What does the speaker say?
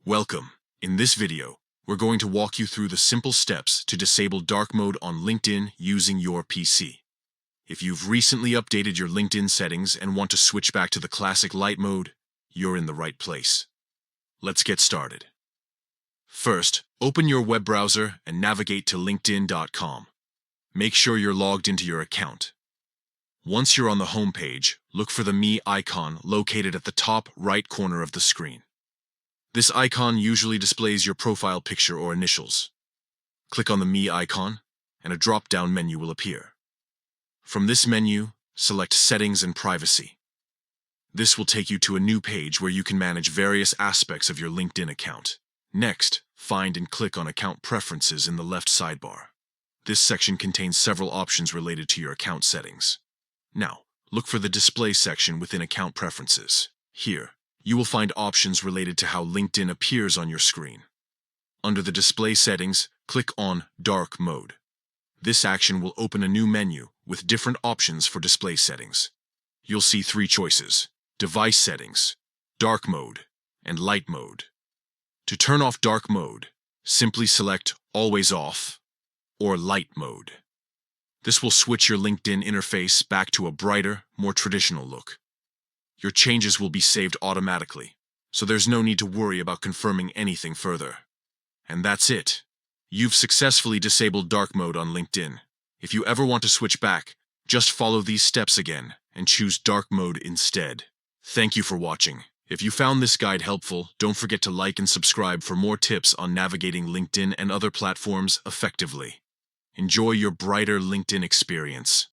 Welcome. In this video, we're going to walk you through the simple steps to disable dark mode on LinkedIn using your PC. If you've recently updated your LinkedIn settings and want to switch back to the classic light mode, you're in the right place. Let's get started. First, open your web browser and navigate to linkedin.com. Make sure you're logged into your account. Once you're on the home page, look for the Me icon located at the top right corner of the screen. This icon usually displays your profile picture or initials. Click on the Me icon, and a drop-down menu will appear. From this menu, select Settings and Privacy. This will take you to a new page where you can manage various aspects of your LinkedIn account. Next, find and click on Account Preferences in the left sidebar. This section contains several options related to your account settings. Now, look for the Display section within Account Preferences. Here, you will find options related to how LinkedIn appears on your screen. Under the Display settings, click on Dark Mode. This action will open a new menu with different options for display settings. You'll see three choices: Device Settings, Dark Mode, and Light Mode. To turn off Dark Mode, simply select Always Off or Light Mode. This will switch your LinkedIn interface back to a brighter, more traditional look. Your changes will be saved automatically, so there's no need to worry about confirming anything further. And that's it. You've successfully disabled dark mode on LinkedIn. If you ever want to switch back, just follow these steps again and choose dark mode instead. Thank you for watching. If you found this guide helpful, don't forget to like and subscribe for more tips on navigating LinkedIn and other platforms effectively. Enjoy your brighter LinkedIn experience.